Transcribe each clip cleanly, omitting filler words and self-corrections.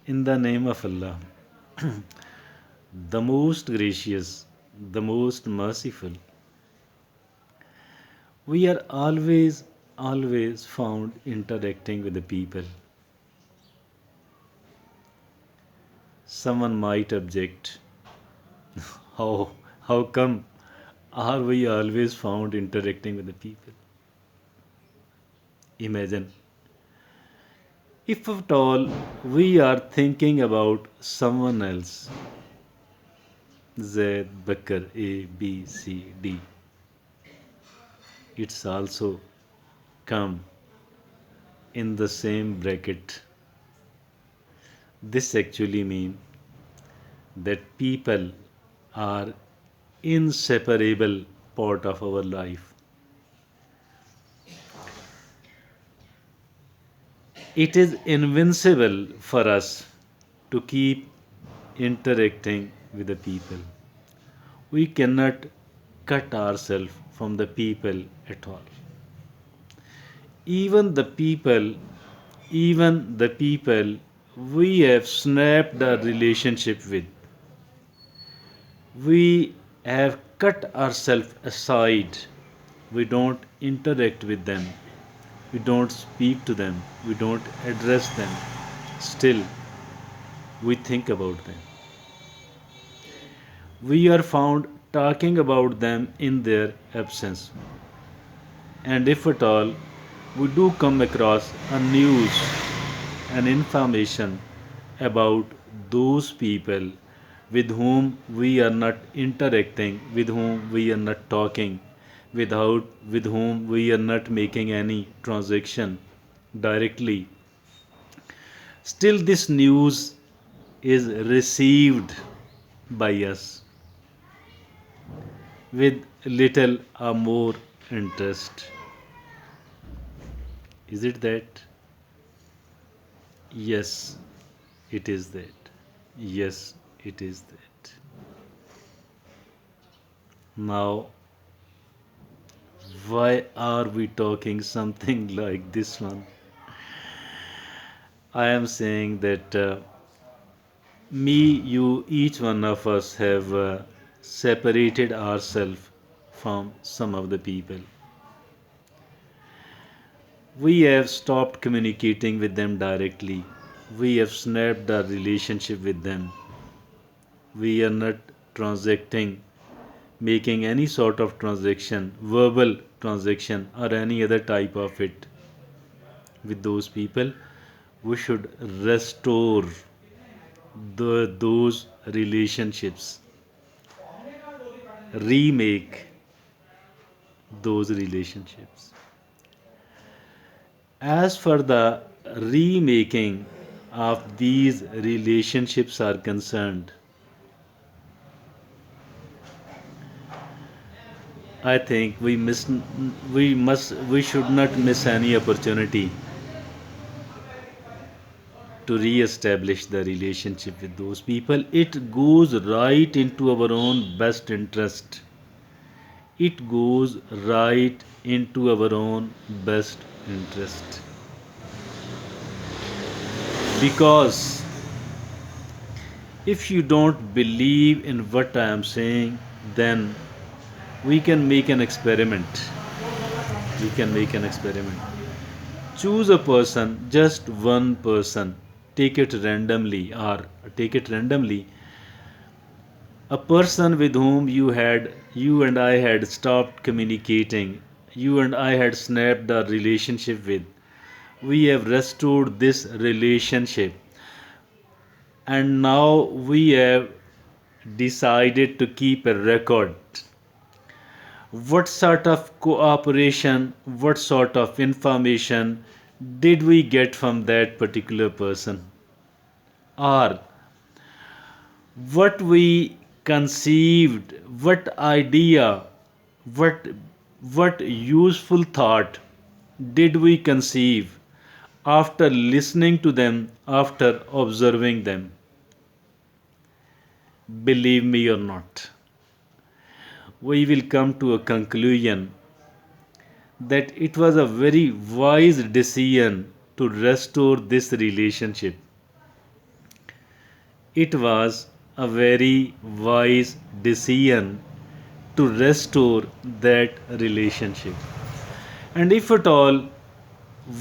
In the name of Allah, the most gracious, the most merciful, we are always found interacting with the people. Someone might object, how, how come are we always found interacting with the people? Imagine, if at all we are thinking about someone else, Z, Bakr, A, B, C, D, it's also come in the same bracket. This actually means that people are inseparable part of our life. It is invincible for us to keep interacting with the people. We cannot cut ourselves from the people at all. Even the people, even the people we have snapped a relationship with, we have cut ourselves aside. We don't interact with them. We don't speak to them. We don't address them. Still, we think about them. We are found talking about them in their absence. And if at all we do come across a news, an information about those people with whom we are not interacting, with whom we are not talking, with whom we are not making any transaction directly, still this news is received by us with little or more interest. Is it that? Yes, it is that. Yes, it is that. Now, why are we talking something like this one? I am saying that me, you, each one of us have separated ourselves from some of the people. We have stopped communicating with them directly. We have snapped our relationship with them. We are not transacting, making any sort of transaction, verbal transaction, or any other type of it with those people. We should restore those relationships, remake those relationships. As for the remaking of these relationships are concerned, I think we should not miss any opportunity to re-establish the relationship with those people. It goes right into our own best interest. It goes right into our own best interest. Because if you don't believe in what I am saying, then we can make an experiment. We can make an experiment. Choose a person, just one person, take it randomly, or take it randomly, a person with whom you and I had stopped communicating, you and I had snapped our relationship with. We have restored this relationship, and now we have decided to keep a record. What sort of cooperation, what sort of information did we get from that particular person? Or what we conceived, what idea, what what useful thought did we conceive after listening to them, after observing them? Believe me or not, we will come to a conclusion that it was a very wise decision to restore this relationship. it was a very wise decision to restore that relationship. And if at all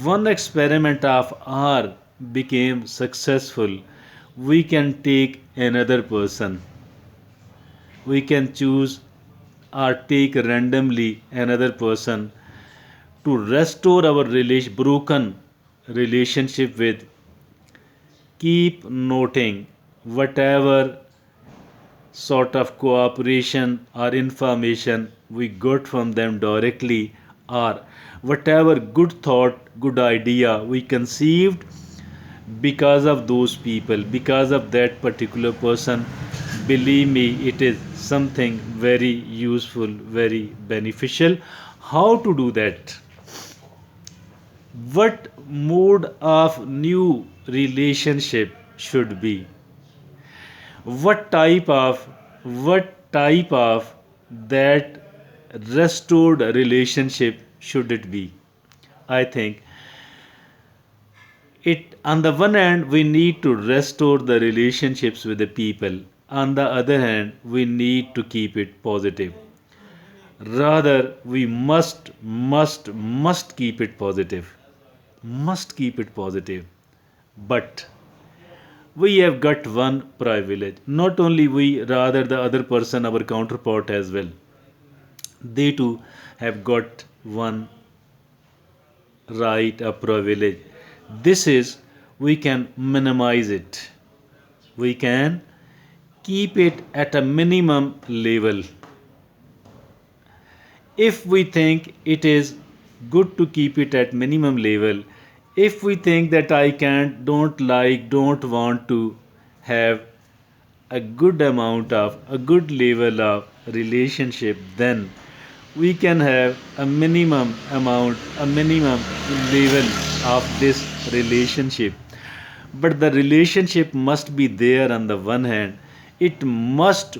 one experiment of R became successful, we can take another person. We can choose or take randomly another person to restore our broken relationship with. Keep noting whatever sort of cooperation or information we got from them directly, or whatever good thought, good idea we conceived because of those people, because of that particular person. Believe me, it is something very useful, very beneficial. How to do that? What mode of new relationship should be? What type of that restored relationship should it be? I think it, on the one hand we need to restore the relationships with the people, on the other hand we need to keep it positive. Rather, we must keep it positive. Must keep it positive. But we have got one privilege. Not only we, rather the other person, our counterpart as well. They too have got one right, a privilege. This is, we can minimize it. We can keep it at a minimum level. If we think it is good to keep it at minimum level, if we think that I can't, don't like, don't want to have a good amount of, a good level of relationship, then we can have a minimum amount, a minimum level of this relationship. But the relationship must be there on the one hand, it must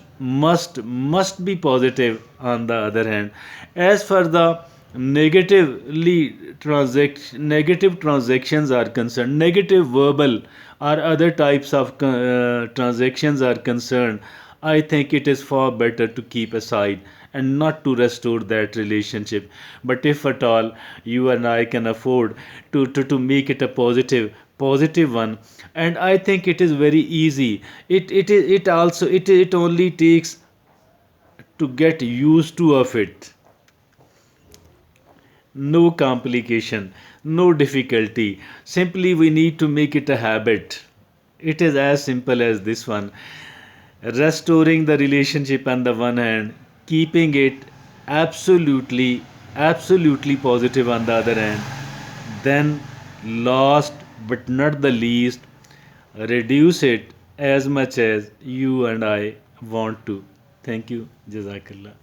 be positive on the other hand. As for the negative transactions are concerned, negative verbal or other types of transactions are concerned, I think it is far better to keep aside and not to restore that relationship. But if at all you and I can afford to make it a positive one, and I think it is very easy. It only takes to get used to of it. No complication, no difficulty. Simply we need to make it a habit. It is as simple as this one. Restoring the relationship on the one hand, keeping it absolutely positive on the other hand. Then, last but not the least, reduce it as much as you and I want to. Thank you. Jazakallah.